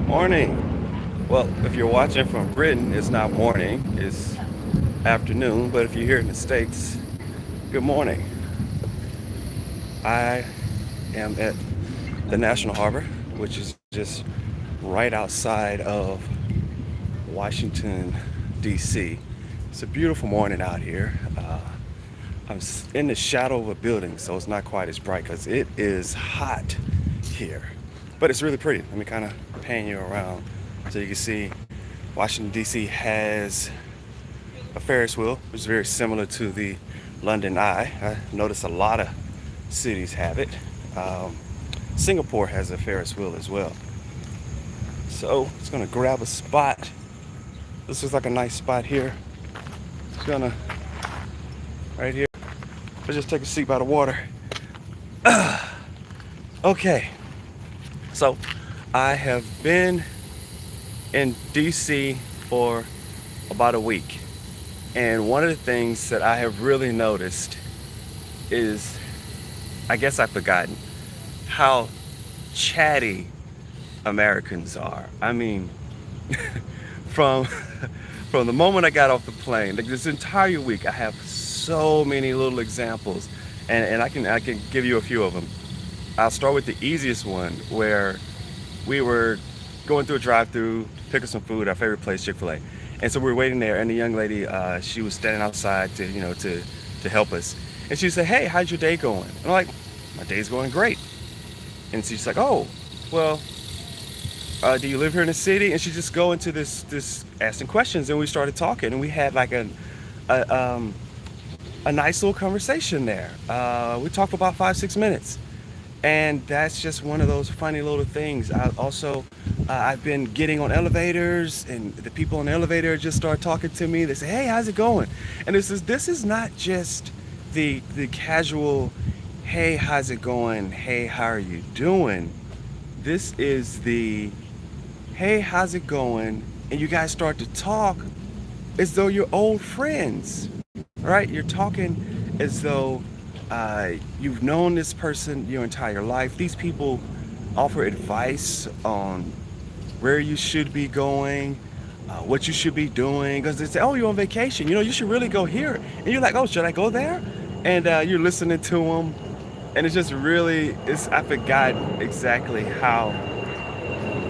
Morning. Well, if you're watching from Britain, it's not morning, it's afternoon. But if you're here in the States, good morning. I am at the National Harbor, which is just right outside of Washington, D.C. It's a beautiful morning out here. I'm in the shadow of a building, so it's not quite as bright because it is hot here. But it's really pretty. Let me kind of pan you around so you can see Washington, D.C. has a Ferris wheel, which is very similar to the London Eye. I notice a lot of cities have it. Um, Singapore has a Ferris wheel as well. So it's gonna grab a spot. This is like a nice spot here. It's gonna right here. Let's just take a seat by the water. Okay, so I have been in DC for about a week, and one of the things that I have really noticed is, I guess I've forgotten how chatty Americans are. I mean, from from the moment I got off the plane, like this entire week, I have so many little examples, and I can give you a few of them. I'll start with the easiest one, where we were going through a drive-through, picking some food, our favorite place, Chick-fil-A. And so we were waiting there, and the young lady, she was standing outside to help us. And she said, "Hey, how's your day going?" And I'm like, "My day's going great." And she's like, "Oh, well, do you live here in the city?" And she just go into this asking questions, and we started talking, and we had like a, um, a nice little conversation there. We talked for about 5, 6 minutes. And that's just one of those funny little things. I've been getting on elevators, and the people on the elevator just start talking to me. They say, "Hey, how's it going?" And this is not just the casual, "Hey, how's it going? Hey, how are you doing?" This is the, "Hey, how's it going?" And you guys start to talk as though you're old friends, right? You're talking as though you've known this person your entire life. These people offer advice on where you should be going, what you should be doing. Because they say, "Oh, you're on vacation. You should really go here." And you're like, "Oh, should I go there?" And you're listening to them, and it's just really, I forgot exactly how.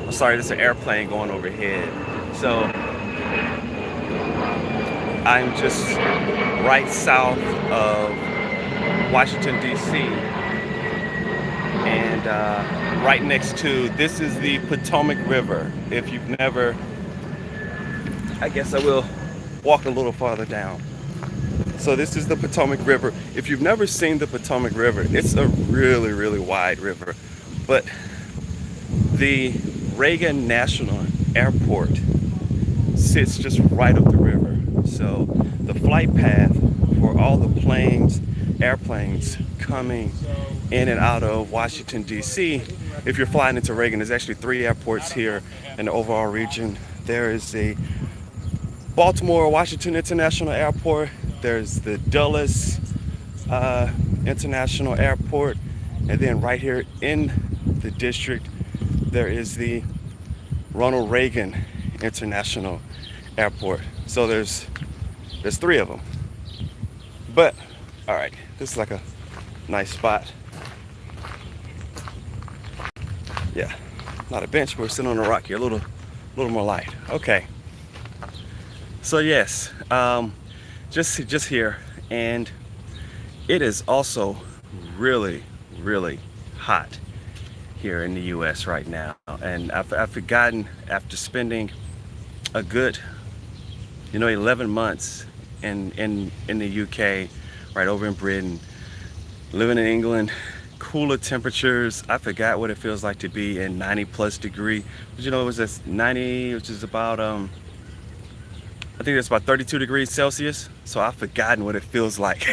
I'm sorry, there's an airplane going overhead. So I'm just right south of Washington, D.C., and right next to, this is the Potomac River. If you've never, I guess I will walk a little farther down. So this is the Potomac River. If you've never seen the Potomac River, it's a really, really wide river. But the Reagan National Airport sits just right up the river. So the flight path for all the airplanes coming in and out of Washington, D.C., if you're flying into Reagan, there's actually 3 airports here in the overall region. There is a Baltimore Washington International Airport. There's the Dulles International Airport. And then right here in the district, there is the Ronald Reagan International Airport. So there's 3 of them. But all right, this is like a nice spot. Yeah, not a bench, but we're sitting on a rock here, a little more light. Okay. So yes, just here, and it is also really, really hot here in the U.S. right now. And I've forgotten, after spending a good, 11 months in the UK, right over in Britain, living in England, cooler temperatures. I forgot what it feels like to be in 90+ degree. But it was this 90, which is about I think that's about 32 degrees Celsius. So I've forgotten what it feels like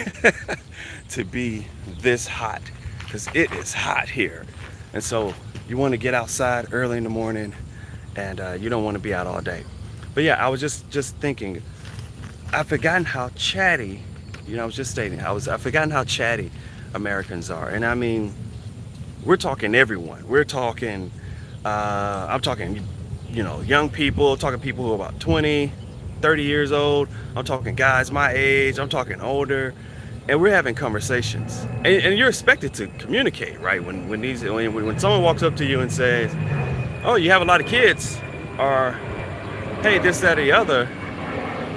to be this hot, because it is hot here. And so you want to get outside early in the morning, and you don't want to be out all day. But yeah, I was just thinking, I've forgotten how chatty, I was just stating, I've forgotten how chatty Americans are. And I mean, we're talking everyone. I'm talking young people, talking people who are about 20, 30 years old. I'm talking guys my age, I'm talking older, and we're having conversations. And you're expected to communicate, right? When someone walks up to you and says, "Oh, you have a lot of kids," or "Hey, this, that, or the other,"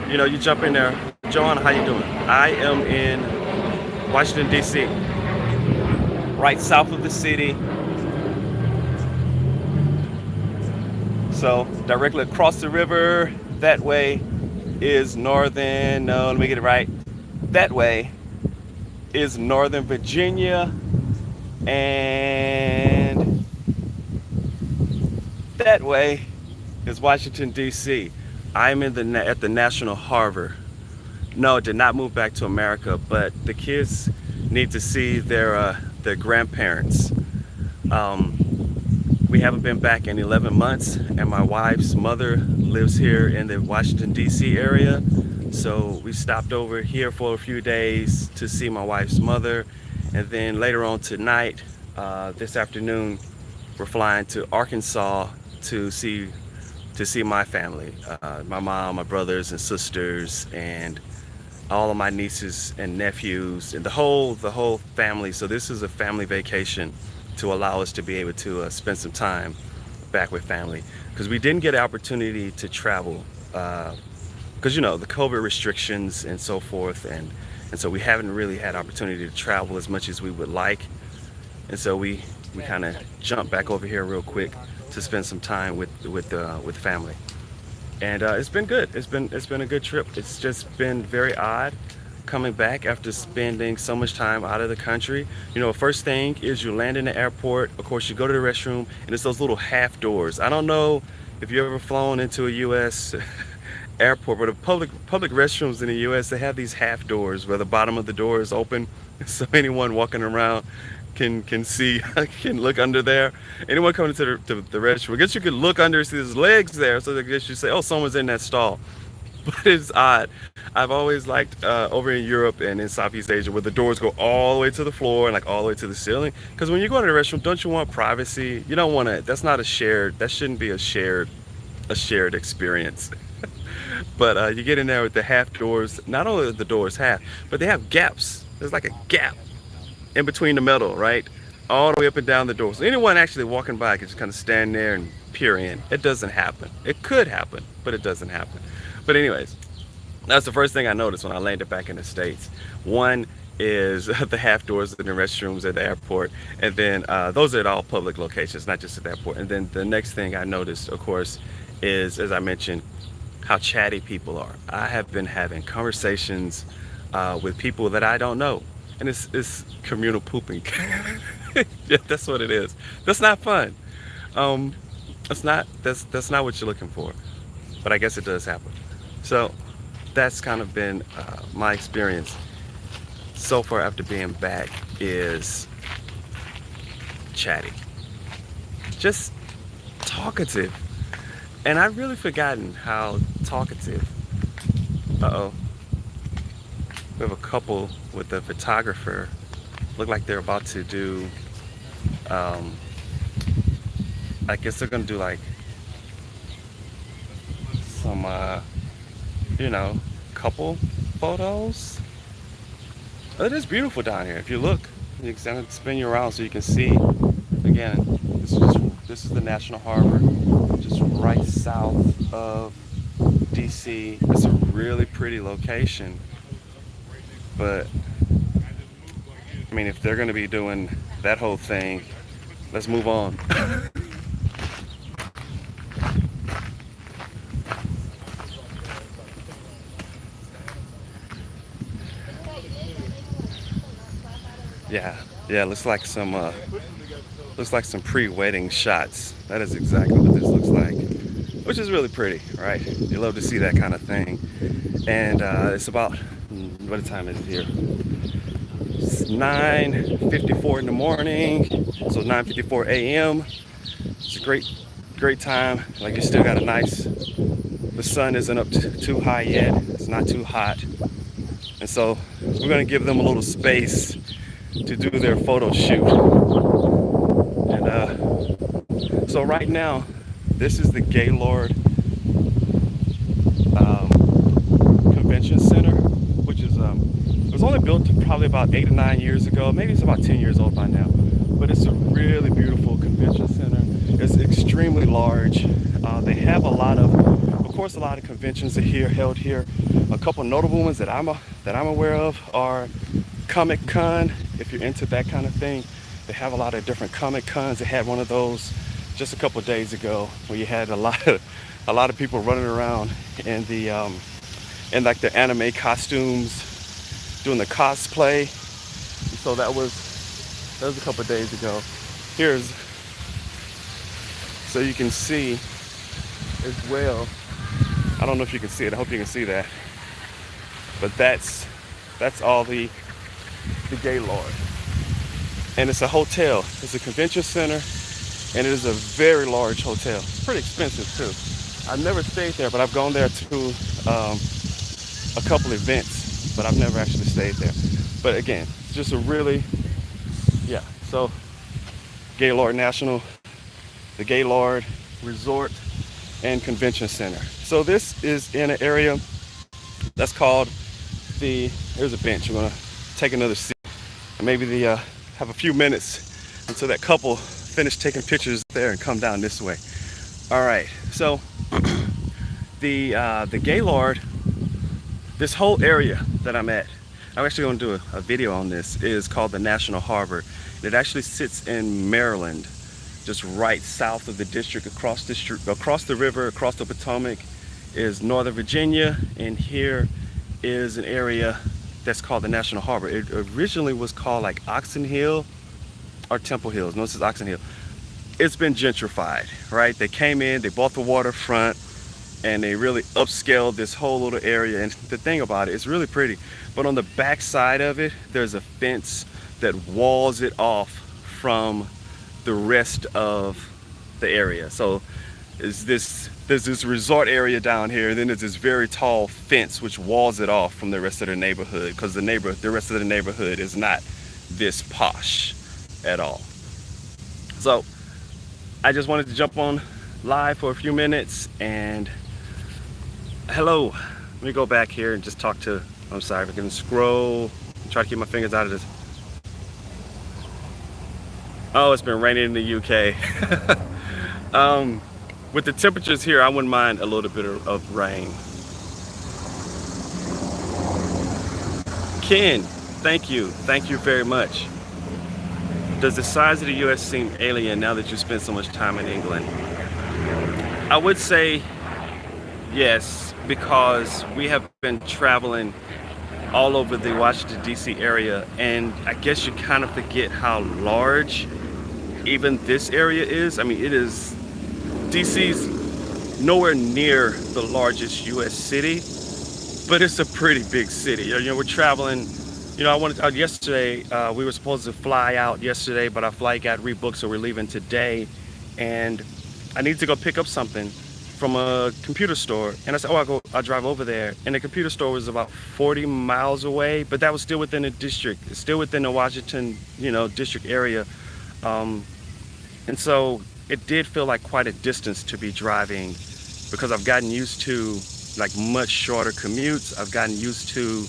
you jump in there. "Joanna, how you doing?" I am in Washington, D.C., right south of the city. So directly across the river, that way is northern, no, let me get it right. That way is Northern Virginia, and that way is Washington, D.C. I'm at the National Harbor. No, it did not move back to America, but the kids need to see their grandparents. We haven't been back in 11 months, and my wife's mother lives here in the Washington, D.C. area. So we stopped over here for a few days to see my wife's mother. And then later on tonight, this afternoon, we're flying to Arkansas to see my family, my mom, my brothers and sisters, and all of my nieces and nephews, and the whole family. So this is a family vacation to allow us to be able to spend some time back with family, because we didn't get an opportunity to travel because the COVID restrictions and so forth, and so we haven't really had opportunity to travel as much as we would like. And so we kind of jumped back over here real quick to spend some time with family. And it's been good. It's been a good trip. It's just been very odd coming back after spending so much time out of the country. First thing is you land in the airport. Of course, you go to the restroom, and it's those little half doors. I don't know if you've ever flown into a U.S. airport, but the public restrooms in the U.S., they have these half doors where the bottom of the door is open, so anyone walking around can see, can look under there. Anyone coming into the restroom, I guess you could look under, see his legs there, so I guess you say, "Oh, someone's in that stall." But it's odd. I've always liked over in Europe and in Southeast Asia where the doors go all the way to the floor and all the way to the ceiling. Because when you go to the restroom, don't you want privacy? You don't want to. That's not a shared. That shouldn't be a shared experience. But you get in there with the half doors. Not only are the doors half, but they have gaps. There's like a gap in between the metal, right? All the way up and down the door. So anyone actually walking by can just kind of stand there and peer in. It doesn't happen. It could happen, but it doesn't happen. But anyways, that's the first thing I noticed when I landed back in the States. One is the half doors in the restrooms at the airport. And then those are at all public locations, not just at the airport. And then the next thing I noticed, of course, is, as I mentioned, how chatty people are. I have been having conversations with people that I don't know. And it's communal pooping. Yeah, that's what it is. That's not fun. That's not what you're looking for. But I guess it does happen. So that's kind of been my experience so far after being back, is chatty, just talkative. And I've really forgotten how talkative. Uh-oh. We have a couple with a photographer. Look like they're about to do, I guess they're gonna do some, couple photos. It is beautiful down here. If you look, you can spin you around so you can see. Again, this is the National Harbor, just right south of DC. It's a really pretty location. But I mean, if they're going to be doing that whole thing, let's move on. Yeah, looks like some pre-wedding shots. That is exactly what this looks like, which is really pretty, right? You love to see that kind of thing. And it's about, what time is it here? It's 9:54 in the morning, so 9:54 a.m. It's a great time. Like, you still got the sun isn't up too high yet. It's not too hot. And so we're gonna give them a little space to do their photo shoot. And so right now This is the Gaylord Convention Center, which is it was only built probably about 8 or 9 years ago. Maybe it's about 10 years old by now. But it's a really beautiful convention center. It's extremely large. They have a lot of course, a lot of conventions are held here. A couple notable ones that I'm aware of are Comic Con. If you're into that kind of thing, they have a lot of different Comic Cons. They had one of those just a couple days ago where you had a lot of people running around in the in like the anime costumes, doing the cosplay. So that was a couple days ago. Here's so you can see as well. I don't know if you can see it. I hope you can see that. But that's all the Gaylord. And it's a hotel. It's a convention center, and it is a very large hotel. It's pretty expensive too. I've never stayed there, but I've gone there to a couple events, but I've never actually stayed there. But again, it's just a really, yeah. So Gaylord the Gaylord Resort and Convention Center. So this is in an area that's called here's a bench. I'm gonna take another seat and maybe have a few minutes until that couple finish taking pictures there and come down this way. All right, so the Gaylord, this whole area that I'm at, I'm actually going to do a video on this, is called the National Harbor. It actually sits in Maryland, just right south of the district, across the river, across the Potomac is Northern Virginia, and here is an area that's called the National Harbor. It originally was called like Oxon Hill or Temple Hills. No, this is Oxon Hill. It's been gentrified, right? They came in, they bought the waterfront, and they really upscaled this whole little area. And the thing about it, it's really pretty. But on the back side of it, there's a fence that walls it off from the rest of the area. So there's this resort area down here, and then there's this very tall fence which walls it off from the rest of the neighborhood, because the rest of the neighborhood is not this posh at all. So I just wanted to jump on live for a few minutes and hello. Let me go back here and just talk to, I'm sorry if I can scroll, try to keep my fingers out of this. Oh, it's been raining in the UK. With the temperatures here, I wouldn't mind a little bit of rain. Ken, thank you very much. Does the size of the US seem alien now that you spend so much time in England? I would say yes, because we have been traveling all over the Washington DC area, and I guess you kind of forget how large even this area is. I mean, DC's nowhere near the largest US city, but it's a pretty big city. You know, we're traveling, you know, I wanted out yesterday, we were supposed to fly out yesterday, but our flight got rebooked, so we're leaving today, and I need to go pick up something from a computer store, and I said, oh, I'll drive over there, and the computer store was about 40 miles away, but that was still within the district. It's still within the Washington, you know, district area, and so it did feel like quite a distance to be driving, because I've gotten used to like much shorter commutes. I've gotten used to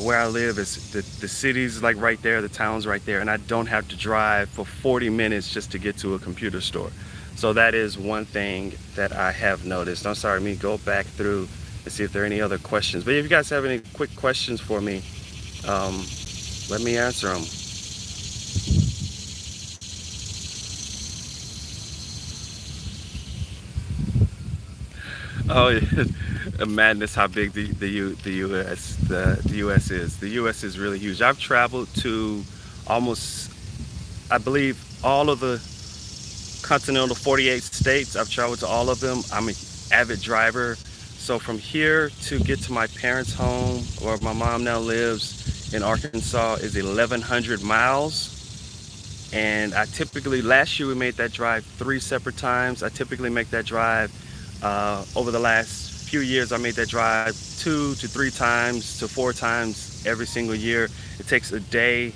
where I live is the city's like right there, the town's right there, and I don't have to drive for 40 minutes just to get to a computer store. So that is one thing that I have noticed. I'm sorry, let me go back through and see if there are any other questions. But if you guys have any quick questions for me, let me answer them. Oh, yeah. Madness how big the US is. The US is really huge. I've traveled to almost, I believe, all of the continental 48 states. I've traveled to all of them. I'm an avid driver. So from here to get to my parents' home, where my mom now lives in Arkansas, is 1,100 miles. And I typically, last year we made that drive 3 separate times. I typically make that drive over the last few years. I made that drive 2 to 3 times to 4 times every single year. It takes a day.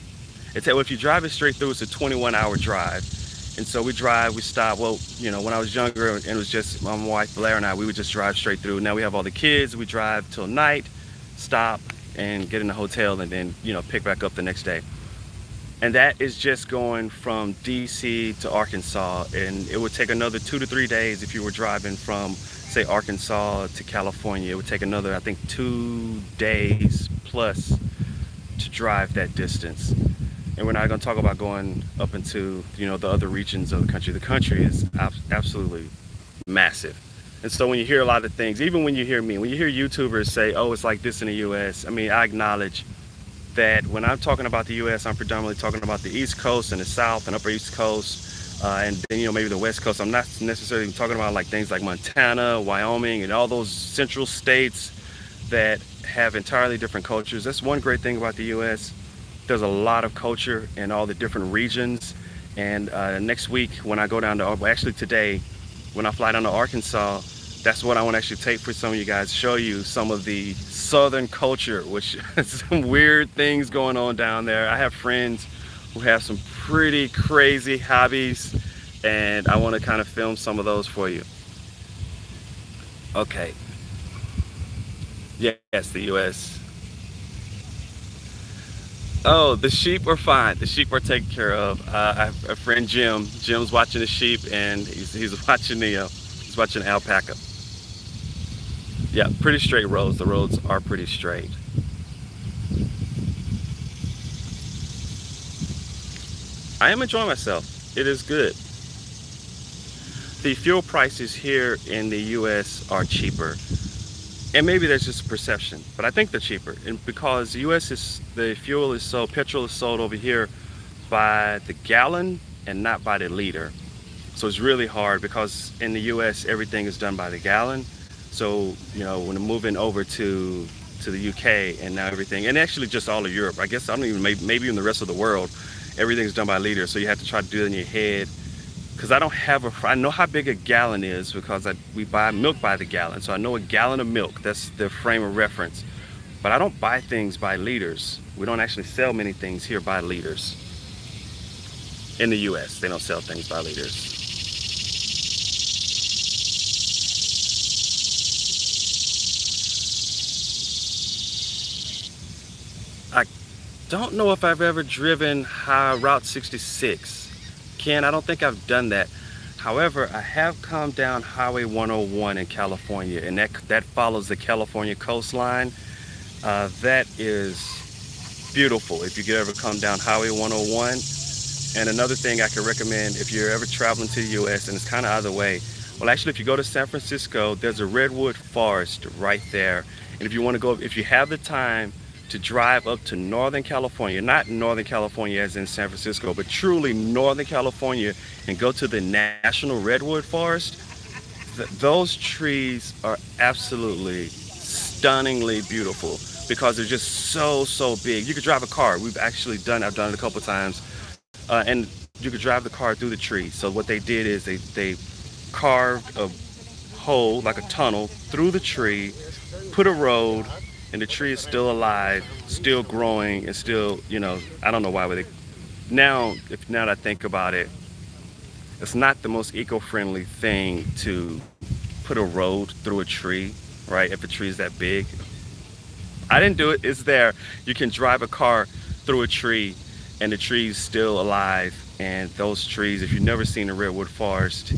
Well, if you drive it straight through, it's a 21-hour drive. And so we drive, we stop. Well, when I was younger, and it was just my wife Blair and I, we would just drive straight through. Now we have all the kids. We drive till night, stop, and get in the hotel, and then pick back up the next day. And that is just going from DC to Arkansas, and it would take another 2 to 3 days if you were driving from, say, Arkansas to California. It would take another, I think, 2 days plus to drive that distance. And we're not going to talk about going up into the other regions of the country. The country is absolutely massive. And so when you hear a lot of things, even when you hear YouTubers say, oh, it's like this in the US, I mean, I acknowledge that when I'm talking about the US, I'm predominantly talking about the East Coast and the South and Upper East Coast, and then maybe the West Coast. I'm not necessarily talking about like things like Montana, Wyoming, and all those central states that have entirely different cultures. That's one great thing about the US. There's a lot of culture in all the different regions. And next week when I go down to, actually today, when I fly down to Arkansas, that's what I want to actually take for some of you guys, show you some of the Southern culture, which is some weird things going on down there. I have friends who have some pretty crazy hobbies, and I want to kind of film some of those for you. Okay. Yes, the US. Oh, the sheep are fine. The sheep are taken care of. I have a friend Jim. Jim's watching the sheep, and he's watching he's watching the alpaca. Yeah, pretty straight roads. The roads are pretty straight. I am enjoying myself. It is good. The fuel prices here in the US are cheaper. And maybe there's just a perception, but I think they're cheaper. And because the US petrol is sold over here by the gallon and not by the liter. So it's really hard because in the US everything is done by the gallon. So, when I'm moving over to the UK, and now everything, and actually just all of Europe, I guess, I don't even, maybe even the rest of the world, everything's done by liter. So you have to try to do it in your head. Because I know how big a gallon is because we buy milk by the gallon. So I know a gallon of milk, that's the frame of reference. But I don't buy things by liters. We don't actually sell many things here by liters. In the US, they don't sell things by liters. I don't know if I've ever driven Route 66. Ken, I don't think I've done that. However, I have come down Highway 101 in California, and that follows the California coastline. That is beautiful if you could ever come down Highway 101. And another thing I could recommend if you're ever traveling to the US, and it's kind of either way. Well, actually, if you go to San Francisco, there's a redwood forest right there. And if you have the time to drive up to Northern California, not Northern California as in San Francisco, but truly Northern California, and go to the National Redwood Forest, those trees are absolutely stunningly beautiful because they're just so big. You could drive a car. I've done it a couple of times, and you could drive the car through the trees. So what they did is they carved a hole, like a tunnel, through the tree, put a road, and the tree is still alive, still growing, and still, I don't know why would they. Now that I think about it, it's not the most eco-friendly thing to put a road through a tree, right? If a tree is that big. I didn't do it, it's there. You can drive a car through a tree and the tree's still alive. And those trees, if you've never seen a redwood forest,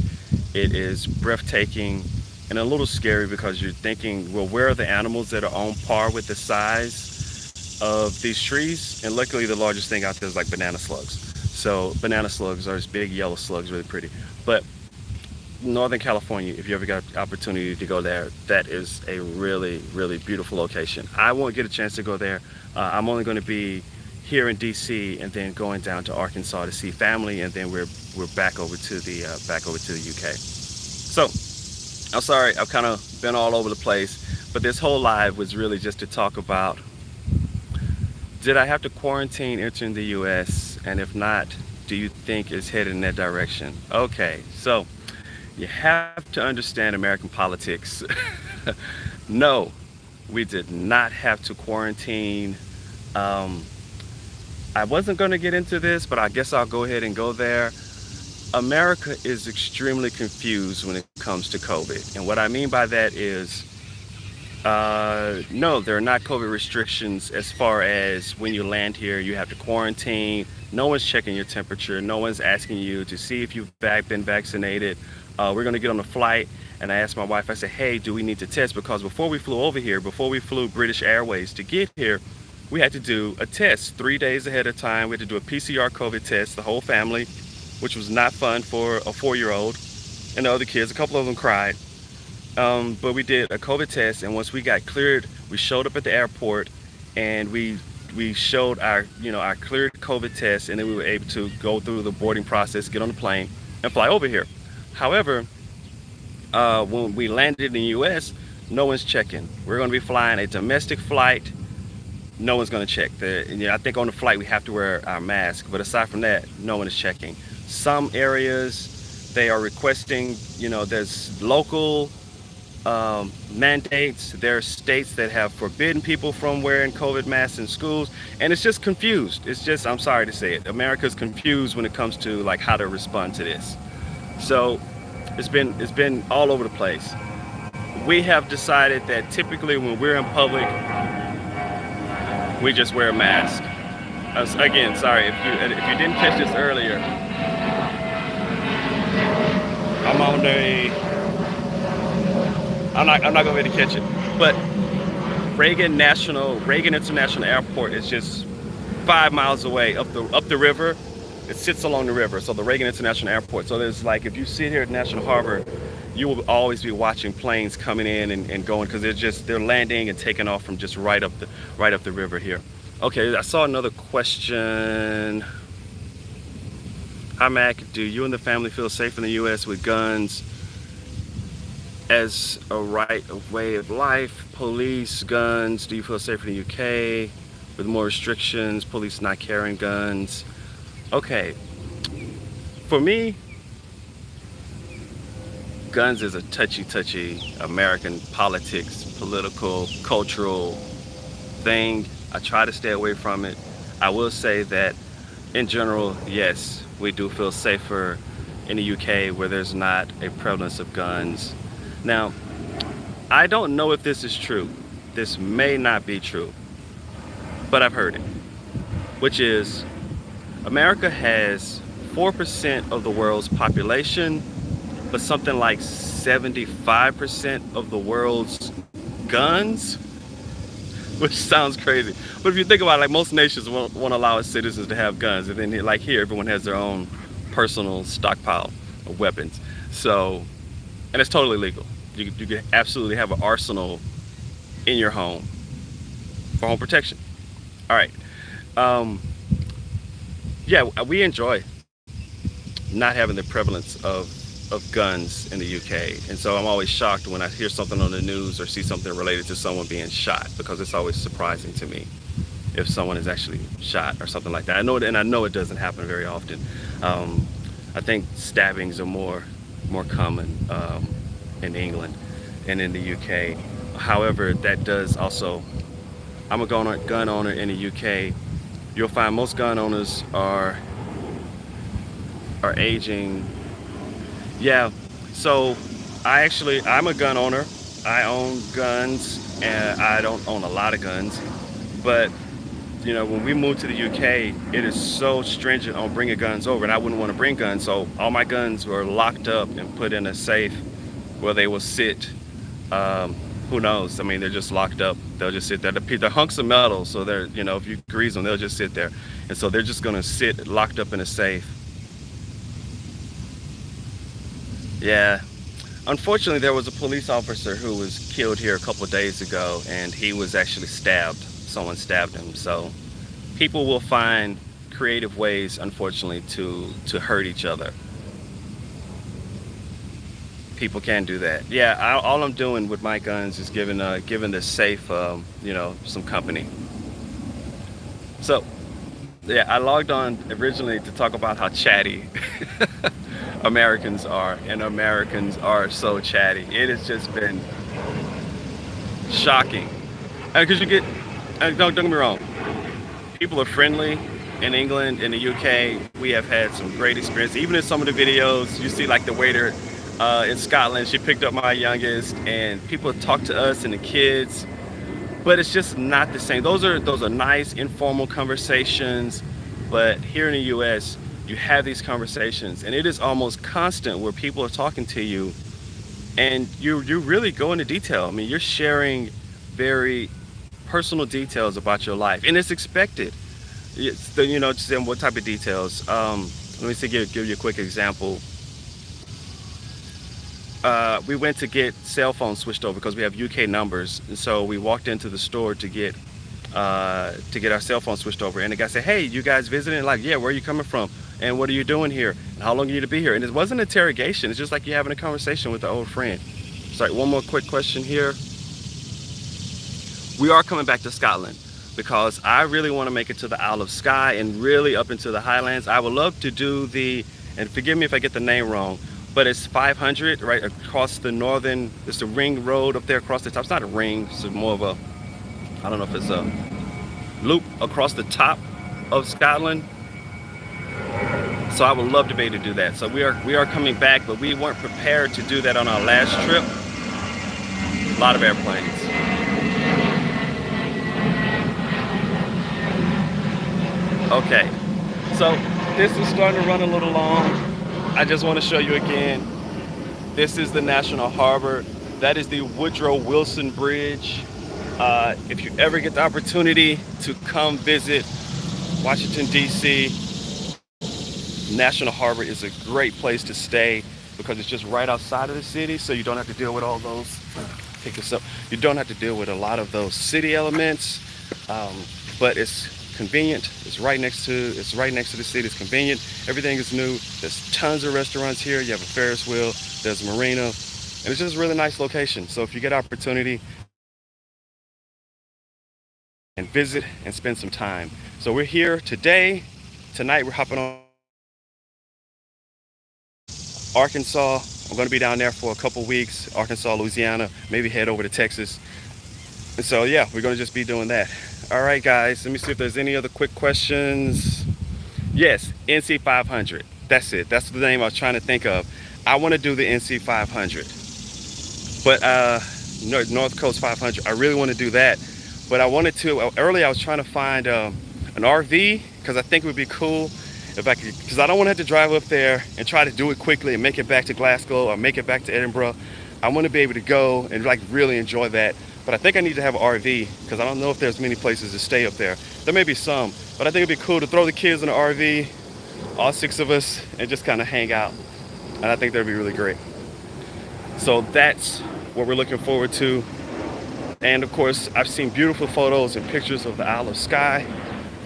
it is breathtaking and a little scary because you're thinking, well, where are the animals that are on par with the size of these trees? And luckily the largest thing out there is like banana slugs. So banana slugs are these big yellow slugs, really pretty. But Northern California, if you ever got the opportunity to go there, that is a really beautiful location. I won't get a chance to go there. I'm only going to be here in DC and then going down to Arkansas to see family, and then we're back over to the UK. So I'm sorry, I've kind of been all over the place, but this whole live was really just to talk about, did I have to quarantine entering the US? And if not, do you think it's headed in that direction? Okay, so you have to understand American politics. No, we did not have to quarantine. I wasn't going to get into this, but I guess I'll go ahead and go there. America is extremely confused when it comes to COVID. And what I mean by that is, no, there are not COVID restrictions as far as when you land here, you have to quarantine. No one's checking your temperature. No one's asking you to see if you've been vaccinated. We're going to get on a flight. And I asked my wife, I said, hey, do we need to test? Because before we flew over here, before we flew British Airways to get here, we had to do a test 3 days ahead of time. We had to do a PCR COVID test, the whole family, which was not fun for a 4-year-old and the other kids. A couple of them cried. But we did a COVID test, and once we got cleared, we showed up at the airport, and we showed our our cleared COVID test, and then we were able to go through the boarding process, get on the plane, and fly over here. However, when we landed in the U.S., no one's checking. We're going to be flying a domestic flight. No one's going to check. I think on the flight we have to wear our mask, but aside from that, no one is checking. Some areas they are requesting, there's local mandates. There are states that have forbidden people from wearing COVID masks in schools, and it's just confused. It's just, I'm sorry to say it, America's confused when it comes to like how to respond to this. So it's been all over the place. We have decided that typically when we're in public, we just wear a mask. Again, sorry if you didn't catch this earlier. I'm not gonna be able to catch it, but Reagan International Airport is just 5 miles away up the river. It sits along the river, so the Reagan International Airport. So there's like, if you sit here at National Harbor, you will always be watching planes coming in and going, because they're landing and taking off from just right up the river here. Okay, I saw another question. Hi Mac, do you and the family feel safe in the U.S. with guns as a way of life? Police, guns, do you feel safer in the UK with more restrictions, police not carrying guns? Okay, for me, guns is a touchy American politics, political, cultural thing. I try to stay away from it. I will say that in general, yes, we do feel safer in the UK where there's not a prevalence of guns. Now, I don't know if this is true. This may not be true, but I've heard it, which is America has 4% of the world's population, but something like 75% of the world's guns, which sounds crazy. But if you think about it, like most nations won't allow its citizens to have guns, and then like here, everyone has their own personal stockpile of weapons. So, and it's totally legal. You can absolutely have an arsenal in your home for home protection. All right. Yeah, we enjoy not having the prevalence of guns in the UK. And so I'm always shocked when I hear something on the news or see something related to someone being shot, because it's always surprising to me if someone is actually shot or something like that. I know it doesn't happen very often. I think stabbings are more common in England and in the UK. However, that does also, I'm a gun owner in the UK. You'll find most gun owners are aging. Yeah, so I'm a gun owner. I own guns, and I don't own a lot of guns, but when we moved to the UK, it is so stringent on bringing guns over, and I wouldn't want to bring guns, so all my guns were locked up and put in a safe where they will sit. Who knows? I mean, they're just locked up. They'll just sit there. They're hunks of metal, so they're, if you grease them, they'll just sit there. And so they're just gonna sit locked up in a safe. Yeah. Unfortunately, there was a police officer who was killed here a couple of days ago, and he was actually stabbed. Someone stabbed him. So people will find creative ways, unfortunately, to hurt each other. People can do that. Yeah, all I'm doing with my guns is giving the safe, some company. So, yeah, I logged on originally to talk about how chatty Americans are, and Americans are so chatty. It has just been shocking. Because don't get me wrong, people are friendly, in England, in the UK, we have had some great experience. Even in some of the videos, you see like the waiter in Scotland, she picked up my youngest, and people talk to us and the kids, but it's just not the same. Those are nice informal conversations, but here in the US, you have these conversations, and it is almost constant where people are talking to you, and you really go into detail. I mean, you're sharing very personal details about your life, and it's expected. It's the, just saying what type of details. Let me see, give you a quick example. We went to get cell phones switched over because we have UK numbers, and so we walked into the store to get our cell phone switched over, and the guy said, "Hey, you guys visiting?" Like, "Yeah, where are you coming from? And what are you doing here? And how long are you to be here?" And it wasn't an interrogation. It's just like you're having a conversation with an old friend. Sorry, one more quick question here. We are coming back to Scotland because I really want to make it to the Isle of Skye and really up into the Highlands. I would love to do and forgive me if I get the name wrong, but it's 500 right across the northern, it's the ring road up there across the top. It's not a ring, it's more of a, I don't know if it's a loop across the top of Scotland. So I would love to be able to do that. So we are coming back, but we weren't prepared to do that on our last trip. A lot of airplanes. Okay, so this is starting to run a little long. I just want to show you again. This is the National Harbor. That is the Woodrow Wilson Bridge. If you ever get the opportunity to come visit Washington, D.C., National Harbor is a great place to stay because it's just right outside of the city, so you don't have to deal with all those, pick this up, you don't have to deal with a lot of those city elements, but it's convenient. It's right next to the city. It's convenient. Everything is new. There's tons of restaurants here. You have a Ferris wheel. There's a marina, and it's just a really nice location. So if you get opportunity and visit and spend some time. So we're here today. Tonight we're hopping on Arkansas. I'm going to be down there for a couple weeks. Arkansas, Louisiana, maybe head over to Texas. And so yeah, we're going to just be doing that. All right, guys, let me see if there's any other quick questions. Yes, NC 500. That's it. That's the name I was trying to think of. I want to do the NC 500. But North Coast 500, I really want to do that. But I wanted to, earlier I was trying to find an RV because I think it would be cool if I could, because I don't want to have to drive up there and try to do it quickly and make it back to Glasgow or make it back to Edinburgh. I want to be able to go and like really enjoy that. But I think I need to have an RV because I don't know if there's many places to stay up there. There may be some, but I think it'd be cool to throw the kids in an RV, all 6 of us, and just kind of hang out. And I think that'd be really great. So that's what we're looking forward to. And of course, I've seen beautiful photos and pictures of the Isle of Skye.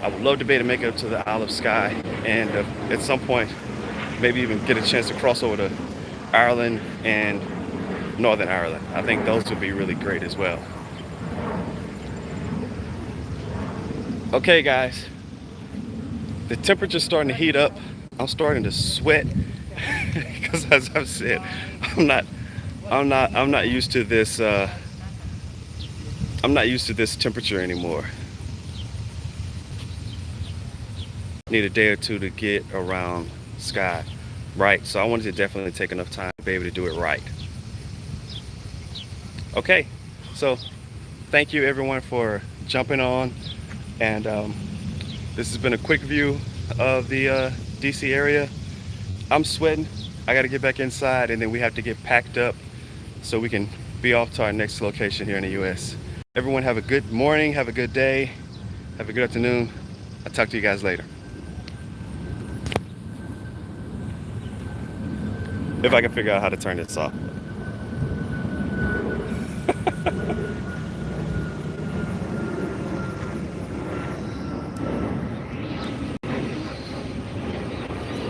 I would love to be able to make it up to the Isle of Skye, and at some point, maybe even get a chance to cross over to Ireland and Northern Ireland. I think those would be really great as well. Okay, guys, the temperature's starting to heat up. I'm starting to sweat because, as I've said, I'm not used to this. I'm not used to this temperature anymore. Need a day or two to get around Skye, right? So I wanted to definitely take enough time to be able to do it right. Okay, so thank you everyone for jumping on, and this has been a quick view of the DC area. I'm sweating. I got to get back inside, and then we have to get packed up so we can be off to our next location here in the US. Everyone have a good morning, have a good day, have a good afternoon. I'll talk to you guys later. If I can figure out how to turn this off.